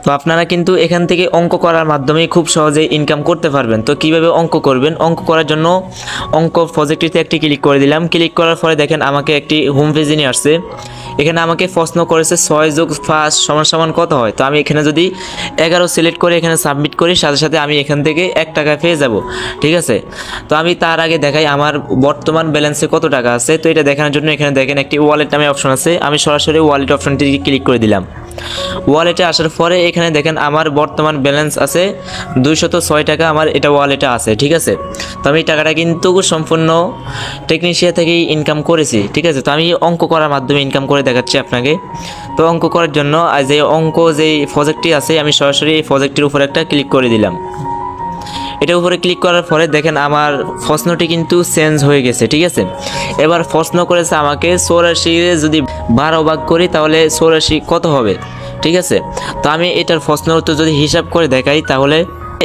তো আপনারা কিন্তু এখান থেকে অঙ্ক করার মাধ্যমে খুব সহজেই ইনকাম করতে পারবেন। তো কিভাবে অঙ্ক করবেন, অঙ্ক করার জন্য অঙ্ক প্রজেক্টটিতে একটি ক্লিক করে দিলাম। ক্লিক করার পরে দেখেন আমাকে একটি হোম পেজে নিয়ে আসছে। এখানে আমাকে প্রশ্ন করেছে 6 যোগ 5 সমান সমান কত হয়। তো আমি এখানে যদি 11 সিলেক্ট করে এখানে সাবমিট করি, সাথে সাথে আমি এখান থেকে 1 টাকা পেয়ে যাব। ঠিক আছে, তো আমি তার আগে দেখাই আমার বর্তমান ব্যালেন্সে কত টাকা আছে। তো এটা দেখানোর জন্য এখানে দেখেন একটি ওয়ালেট নামে অপশন আছে, আমি সরাসরি ওয়ালেট অপশনটি ক্লিক করে দিলাম। ওয়ালেটে আসার পরে এখানে দেখেন আমার বর্তমান ব্যালেন্স আছে 206 টাকা, আমার এটা ওয়ালেটে আছে। ঠিক আছে, তো আমি টাকাটা কিন্তু সম্পূর্ণ টেকনিশিয়া থেকেই ইনকাম করেছি। ঠিক আছে, তো আমি অঙ্ক করার মাধ্যমে ইনকাম করে দেখাচ্ছি আপনাকে। তো অঙ্ক করার জন্য যে অঙ্ক যেই প্রজেক্টটি আছে, আমি সরাসরি এই প্রজেক্টের উপর একটা ক্লিক করে দিলাম। এটার উপরে ক্লিক করার পরে দেখেন আমার প্রশ্নটি কিন্তু চেঞ্জ হয়ে গেছে। ঠিক আছে, এবার প্রশ্ন করেছে আমাকে 84 যদি 12 ভাগ করি তাহলে 84 কত হবে। ঠিক আছে, তো আমি এটার প্রশ্নের উত্তর যদি হিসাব করে দেখাই তাহলে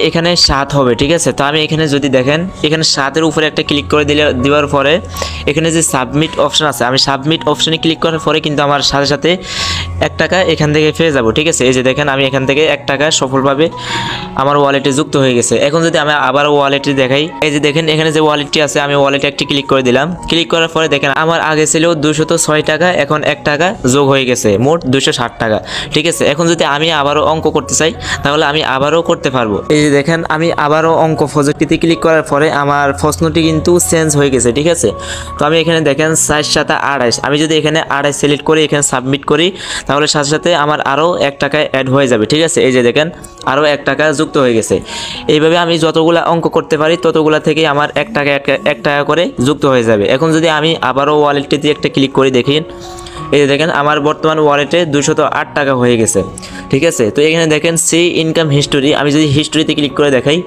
এখানে 7 হবে। ঠিক আছে, তো আমি এখানে যদি দেখেন এখানে 7-এর উপরে একটা ক্লিক করে দেওয়ার পরে এখানে যে সাবমিট অপশন আছে, আমি সাবমিট অপশনে ক্লিক করার পরে কিন্তু আমার সাথে সাথে 1 টাকা এখান থেকে পেয়ে যাব। ঠিক আছে, এই যে দেখেন আমি এখান থেকে 1 টাকা সফলভাবে আমার ওয়ালেটে যুক্ত হয়ে গেছে। এখন যদি আমি আবার ওয়ালেটে দেখাই, এই যে দেখেন এখানে যে ওয়ালেটটি আছে, আমি ওয়ালেটে একটি ক্লিক করে দিলাম। ক্লিক করার পরে দেখেন আমার আগে ছিল 206 টাকা, এখন 1 টাকা যোগ হয়ে গেছে, মোট 260 টাকা। ঠিক আছে, এখন যদি আমি আবারও অঙ্ক করতে চাই তাহলে আমি আবারও করতে পারবো। এই যে দেখেন আমি আবারও অঙ্ক প্রজেক্টটিতে ক্লিক করার পরে আমার প্রশ্নটি কিন্তু চেঞ্জ হয়ে গেছে। ঠিক আছে, তো আমি এখানে দেখেন 4 7 28, আমি যদি এখানে 28 সিলেক্ট করে এখানে সাবমিট করি তাহলে সাথে সাথে আমার আরও 1 টাকা অ্যাড হয়ে যাবে। ঠিক আছে, এই যে দেখেন আরও 1 টাকা যুক্ত হয়ে গেছে। এইভাবে আমি যতগুলা অঙ্ক করতে পারি ততগুলা থেকে আমার 1 টাকা করে যুক্ত হয়ে যাবে। এখন যদি আমি আবারও ওয়ালেটটিতে একটা ক্লিক করি, দেখেন এই যে দেখেন আমার বর্তমান ওয়ালেটে 208 টাকা হয়ে গেছে। ঠিক আছে, তো এখানে দেখেন সি ইনকাম হিস্টোরি, আমি যদি হিস্টোরিতে ক্লিক করে দেখাই,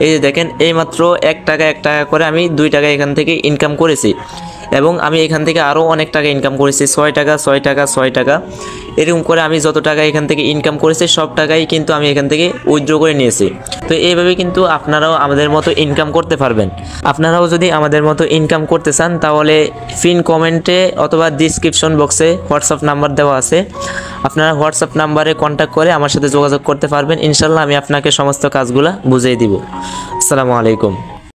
এই যে দেখেন এইমাত্র 1 টাকা করে আমি 2 টাকা এখান থেকে ইনকাম করেছি এবং আমি এখান থেকে আরও অনেক টাকা ইনকাম করেছি, 6 টাকা 6 টাকা 6 টাকা এরকম করে আমি যত টাকা এখান থেকে ইনকাম করেছি সব টাকাই কিন্তু আমি এখান থেকে উইথড্র করে নিয়েছি। তো এইভাবে কিন্তু আপনারাও আমাদের মতো ইনকাম করতে পারবেন। আপনারাও যদি আমাদের মতো ইনকাম করতে চান তাহলে পিন কমেন্টে অথবা ডিসক্রিপশন বক্সে হোয়াটসঅ্যাপ নাম্বার দেওয়া আছে, আপনারা হোয়াটসঅ্যাপ নাম্বারে কন্ট্যাক্ট করে আমার সাথে যোগাযোগ করতে পারবেন। ইনশাল্লাহ আমি আপনাকে সমস্ত কাজগুলো বুঝিয়ে দিব। আসসালামু আলাইকুম।